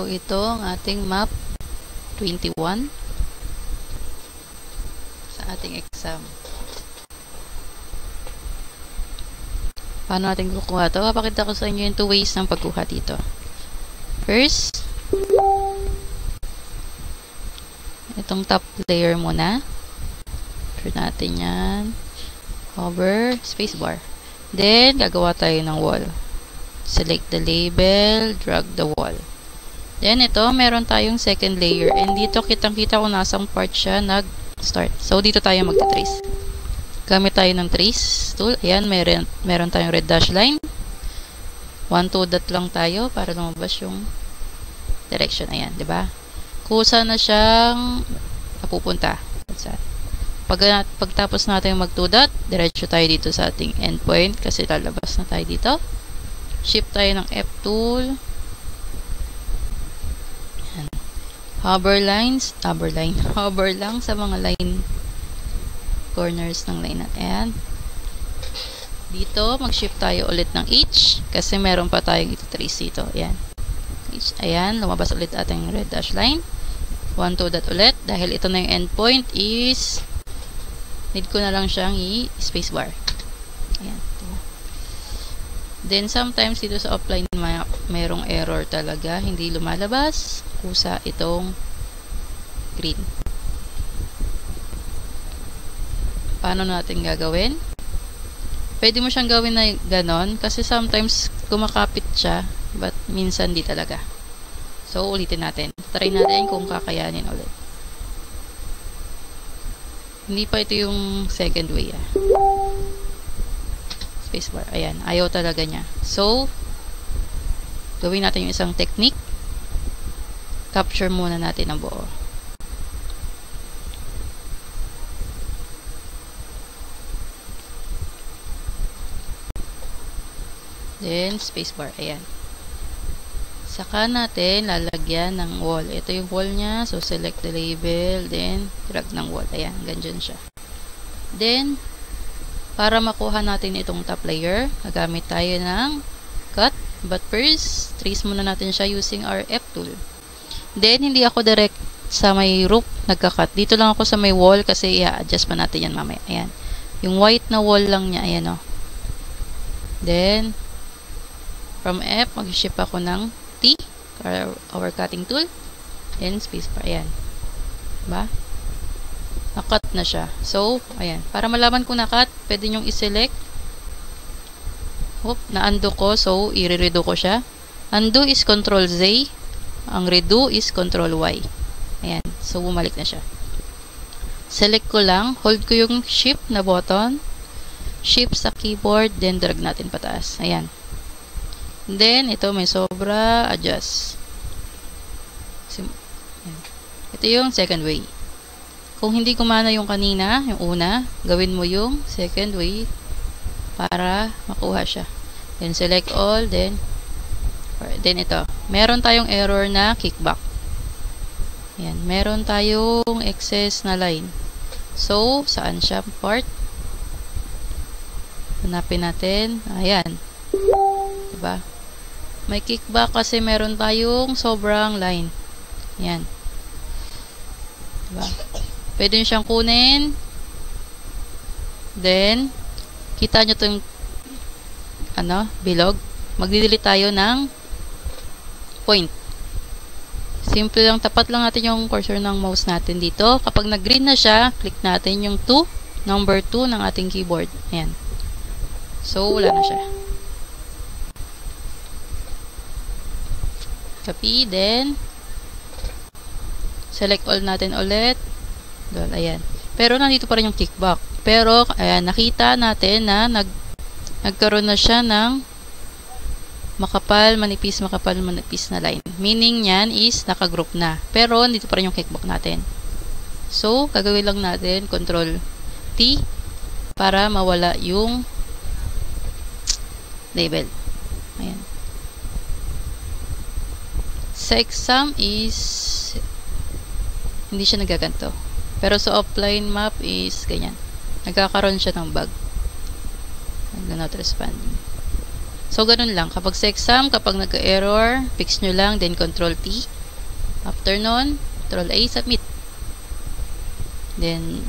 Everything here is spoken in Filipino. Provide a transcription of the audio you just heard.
So, ito ang ating map 21 sa ating exam. Paano natin kukuha ito? Papakita ko sa inyo yung 2 ways ng pagkuha dito. First, itong top layer muna. Turn natin yan. Hover, spacebar. Then, gagawa tayo ng wall. Select the label, drag the wall. Then, ito, meron tayong second layer. And dito, kitang-kita kung nasang part siya nag-start. So, dito tayo mag-trace. Gamit tayo ng trace tool. Ayan, meron tayong red dash line. 1, 2 dot lang tayo para lumabas yung direction. Ayan, diba? Kusa na siyang napupunta. Pagtapos natin mag 2 dot, diretso tayo dito sa ating endpoint kasi lalabas na tayo dito. Shift tayo ng F tool. Ayan. Hover lang sa mga line corners ng line natin. Ayan. Dito, mag-shift tayo ulit ng H kasi meron pa tayong ito-trace dito. Ayan. Ayan, lumabas ulit ating red dash line. 1, 2 dot ulit. Dahil ito na yung endpoint is need ko na lang siyang i-spacebar. Ayan. Then, sometimes dito sa offline map, merong error talaga. Hindi lumalabas. Kusa itong green. Paano natin gagawin? Pwede mo siyang gawin na ganon kasi sometimes kumakapit siya but minsan di talaga. So, ulitin natin. Try natin kung kakayanin ulit. Hindi pa ito yung second way. Spacebar. Ayan. Ayaw talaga niya. So, gawin natin yung isang technique. Capture muna natin ang buo. Then, spacebar. Ayan. Saka natin lalagyan ng wall. Ito yung wall niya. So, select the label. Then, drag ng wall. Ayan. Ganyan siya. Then, para makuha natin itong top layer, gagamit tayo ng cut. But first, trace muna natin siya using our F tool. Then, hindi ako direct sa may roof nagka-cut. Dito lang ako sa may wall kasi i-adjust pa natin yan mamaya. Ayan. Yung white na wall lang niya. Ayan o. Then, from F, mag-shift ako ng T, our cutting tool. Then, spacebar. Ayan. Diba? Na-cut na siya. So, ayan. Para malaman kung na-cut, pwede nyong i-select. Na-undo ko. So, i-redo ko siya. Undo is Control Z. Ang redo is Control Y. Ayan. So, bumalik na siya. Select ko lang. Hold ko yung Shift na button. Shift sa keyboard. Then, drag natin pataas. Ayan. Then, ito may sobra, adjust. Ito yung second way. Kung hindi gumana yung kanina, yung una, gawin mo yung second way para makuha siya. Then, select all, then ito. Meron tayong error na kickback. Ayan, meron tayong excess na line. So, saan siya part? Hanapin natin. Ayan. Diba? May kickback kasi meron tayong sobrang line. Yan. Diba? Pwede nyo siyang kunin. Then, kita nyo itong bilog. Magdidelete tayo ng point. Simple lang, tapat lang natin yung cursor ng mouse natin dito. Kapag nag-green na siya, click natin yung number 2 ng ating keyboard. Ayan. So, wala na siya. Copy, then select all natin ulit. Ayan. Pero nandito pa rin yung kickback. Pero, ayan, nakita natin na nagkaroon na siya ng makapal, manipis na line. Meaning yan is nakagroup na. Pero, nandito pa rin yung kickback natin. So, gagawin lang natin Control T para mawala yung label. Ayan. Sa exam is hindi siya nagaganto. Pero sa offline map is ganyan. Nagkakaroon siya ng bug. Not responding. So, ganun lang. Kapag sa exam, kapag nagka-error, fix nyo lang, then Control T. After nun, Control A, submit. Then,